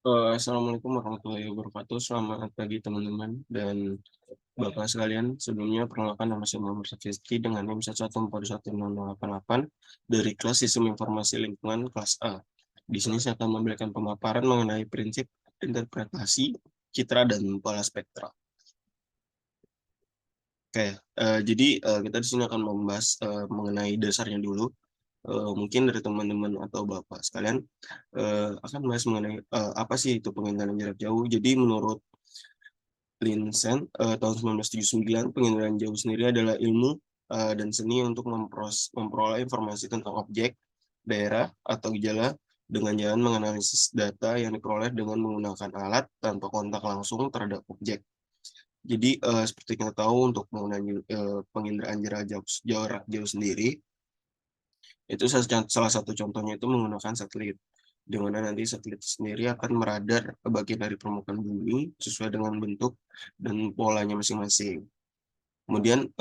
Assalamualaikum warahmatullahi wabarakatuh. Selamat pagi teman-teman dan Bapak sekalian. Sebelumnya perkenalkan nama saya Muhammad Rizky dengan NIM 1141088 dari kelas Sistem Informasi Lingkungan kelas A. Di sini saya akan memberikan pemaparan mengenai prinsip interpretasi, citra, dan pola spektra. Oke, jadi kita di sini akan membahas mengenai dasarnya dulu. Mungkin dari teman-teman atau Bapak sekalian akan bahas mengenai apa sih itu pengindaran jarak jauh. Jadi menurut Vincent tahun 1979, penginderaan jauh sendiri adalah ilmu dan seni untuk memperoleh informasi tentang objek, daerah, atau gejala dengan jalan menganalisis data yang diperoleh dengan menggunakan alat tanpa kontak langsung terhadap objek. Jadi seperti kita tahu untuk mengenai penginderaan jarak jauh sendiri, itu salah satu contohnya itu menggunakan satelit, di mana nanti satelit sendiri akan meradar ke bagian dari permukaan bumi sesuai dengan bentuk dan polanya masing-masing. Kemudian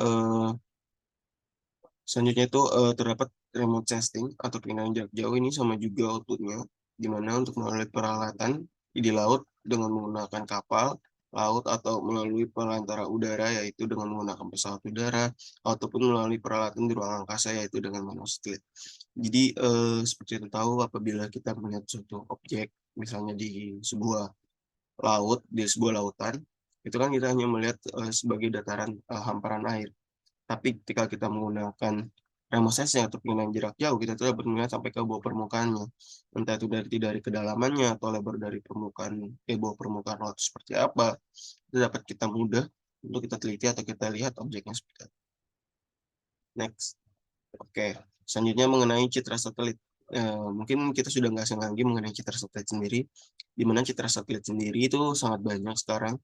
selanjutnya itu terdapat remote sensing atau pengendalian jarak jauh ini sama juga outputnya, di mana untuk melalui peralatan di laut dengan menggunakan kapal laut atau melalui perantara udara yaitu dengan menggunakan pesawat udara ataupun melalui peralatan di ruang angkasa yaitu dengan menggunakan satelit. Jadi seperti kita tahu apabila kita melihat suatu objek misalnya di sebuah laut, di sebuah lautan, itu kan kita hanya melihat sebagai dataran hamparan air. Tapi ketika kita menggunakan remote sensing atau pengenaan jarak jauh, kita tuh dapat melihat sampai ke bawah permukaannya. Entah itu dari kedalamannya atau lebar dari permukaan, bawah permukaan laut seperti apa, itu dapat kita mudah untuk kita teliti atau kita lihat objeknya seperti apa. Next. Oke, selanjutnya mengenai citra satelit. Mungkin kita sudah nggak asing lagi mengenai citra satelit sendiri, di mana citra satelit sendiri itu sangat banyak sekarang.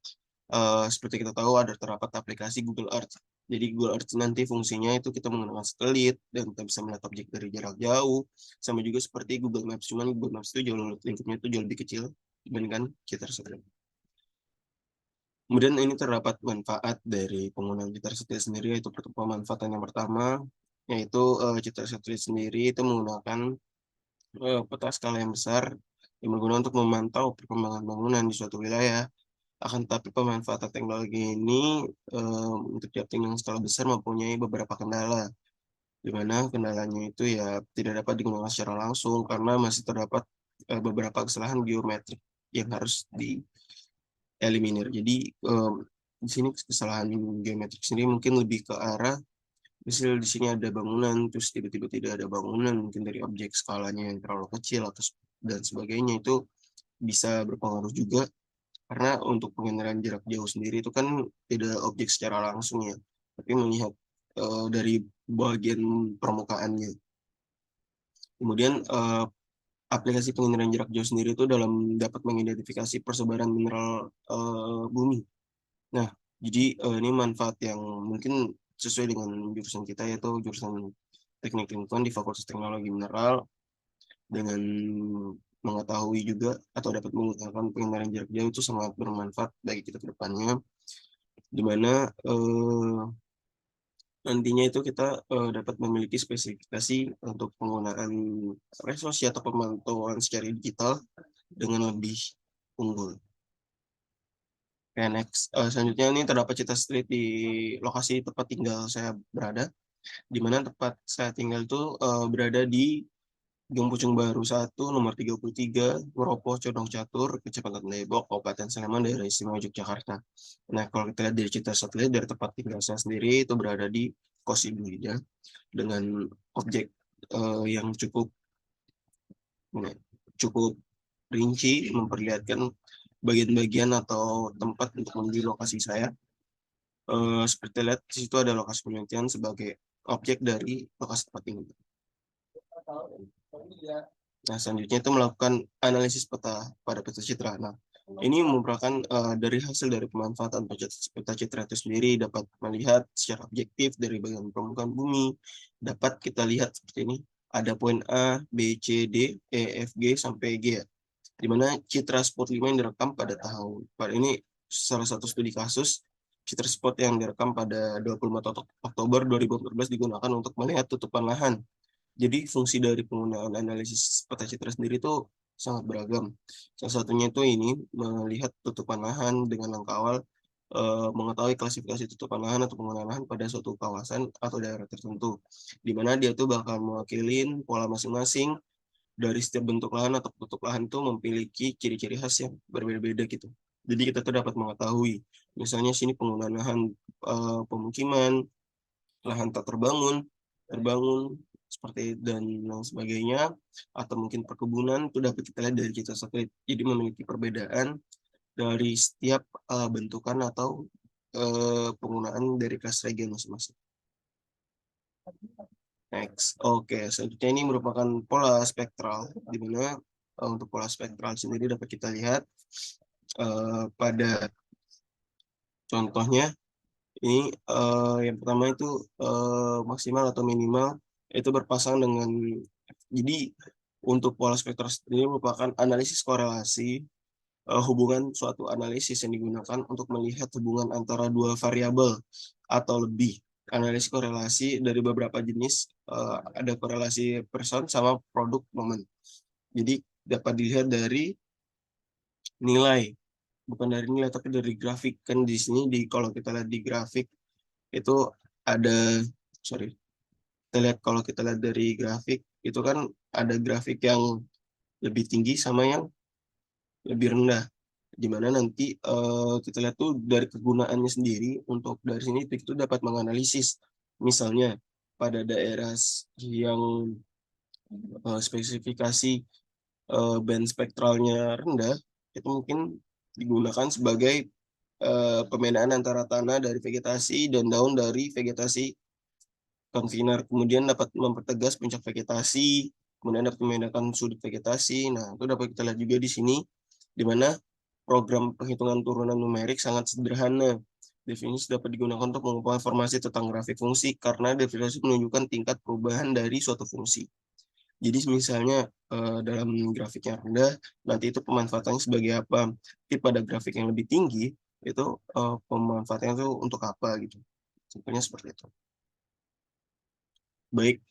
Seperti kita tahu ada terdapat aplikasi Google Earth. Jadi Google Earth nanti fungsinya itu kita menggunakan satelit dan kita bisa melihat objek dari jarak jauh. Sama juga seperti Google Maps, cuman Google Maps itu lingkupnya itu jauh lebih kecil dibandingkan citra satelit. Kemudian ini terdapat manfaat dari penggunaan citra satelit sendiri, yaitu pemanfaatan yang pertama, yaitu citra satelit sendiri itu menggunakan peta skala yang besar yang berguna untuk memantau perkembangan bangunan di suatu wilayah. Akan tetapi pemanfaatan teknologi ini untuk tiap yang skala besar mempunyai beberapa kendala, di mana kendalanya itu ya tidak dapat digunakan secara langsung karena masih terdapat beberapa kesalahan geometrik yang harus dieliminir. Jadi di sini kesalahan geometrik sendiri mungkin lebih ke arah misal di sini ada bangunan, terus tiba-tiba tidak ada bangunan, mungkin dari objek skalanya yang terlalu kecil atau dan sebagainya itu bisa berpengaruh juga karena untuk pengendaraan jarak jauh sendiri itu kan tidak objek secara langsung ya, tapi melihat dari bagian permukaannya. Kemudian aplikasi pengendaraan jarak jauh sendiri itu dalam dapat mengidentifikasi persebaran mineral bumi. Nah, jadi ini manfaat yang mungkin sesuai dengan jurusan kita yaitu jurusan teknik lingkungan di Fakultas Teknologi Mineral dengan mengetahui juga atau dapat menggunakan pengendalian jarak jauh itu sangat bermanfaat bagi kita ke depannya, di mana nantinya itu kita dapat memiliki spesifikasi untuk penggunaan resolusi atau pemantauan secara digital dengan lebih unggul. Oke, next. Selanjutnya ini terdapat citra satelit di lokasi tempat tinggal saya berada, di mana tempat saya tinggal itu berada di Gang Pucung Baru 1, nomor 33, Meropo, Condong Catur, Kecamatan Depok, Kabupaten Sleman, Daerah Istimewa Yogyakarta. Nah, kalau kita lihat dari citra satelit dari tempat tinggal saya sendiri itu berada di Kos Ibu Ida dengan objek yang cukup rinci memperlihatkan bagian-bagian atau tempat untuk menuju lokasi saya. Seperti lihat di situ ada lokasi penelitian sebagai objek dari lokasi tempat tinggal. Nah, selanjutnya itu melakukan analisis peta pada peta citra. Nah, ini merupakan dari hasil dari pemanfaatan peta citra itu sendiri dapat melihat secara objektif dari bagian permukaan bumi. Dapat kita lihat seperti ini. Ada poin A, B, C, D, E, F, G, sampai G. Di mana citra spot 5 yang direkam pada ini salah satu studi kasus citra spot yang direkam pada 24 Oktober 2014 digunakan untuk melihat tutupan lahan. Jadi fungsi dari penggunaan analisis peta citra sendiri itu sangat beragam. Salah satunya itu ini, melihat tutupan lahan dengan langkah awal, mengetahui klasifikasi tutupan lahan atau penggunaan lahan pada suatu kawasan atau daerah tertentu, di mana dia tuh bakal mewakilin pola masing-masing dari setiap bentuk lahan atau tutup lahan itu memiliki ciri-ciri khas yang berbeda-beda gitu. Jadi kita tuh dapat mengetahui, misalnya sini penggunaan lahan, pemukiman, lahan tak terbangun, terbangun, seperti dan lain sebagainya, atau mungkin perkebunan itu dapat kita lihat dari citra satelit. Jadi memiliki perbedaan dari setiap, bentukan atau, penggunaan dari kelas region masing-masing. Next, oke, selanjutnya ini merupakan pola spektral, di mana, untuk pola spektral sendiri dapat kita lihat, pada contohnya ini, yang pertama itu, maksimal atau minimal itu berpasangan dengan, jadi untuk pola spektral sendiri merupakan analisis korelasi, hubungan suatu analisis yang digunakan untuk melihat hubungan antara dua variabel atau lebih. Analisis korelasi dari beberapa jenis, ada korelasi person sama produk momen. Jadi dapat dilihat dari nilai, bukan dari nilai tapi dari grafik. Kan di sini kalau kita lihat di grafik itu ada, sorry, kita lihat kalau kita lihat dari grafik itu kan ada grafik yang lebih tinggi sama yang lebih rendah, di mana nanti, kita lihat tuh dari kegunaannya sendiri untuk dari sini itu dapat menganalisis. Misalnya pada daerah yang, spesifikasi, band spektralnya rendah, itu mungkin digunakan sebagai, pembedaan antara tanah dari vegetasi dan daun dari vegetasi konvener. Kemudian dapat mempertegas puncak vegetasi, kemudian dapat membedakan sudut vegetasi. Nah, itu dapat kita lihat juga di sini, di mana program penghitungan turunan numerik sangat sederhana. Definisi dapat digunakan untuk mengumpulkan informasi tentang grafik fungsi karena definisi menunjukkan tingkat perubahan dari suatu fungsi. Jadi misalnya, dalam grafik yang rendah, nanti itu pemanfaatannya sebagai apa. Tapi pada grafik yang lebih tinggi, itu, pemanfaatannya itu untuk apa gitu. Contohnya seperti itu. Baik,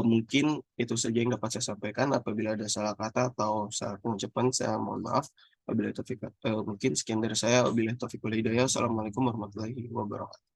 mungkin itu saja yang dapat saya sampaikan. Apabila ada salah kata atau salah pengucapan, saya mohon maaf. Mungkin sekian dari saya. Wabillahi taufiq wal hidayah. Assalamualaikum warahmatullahi wabarakatuh.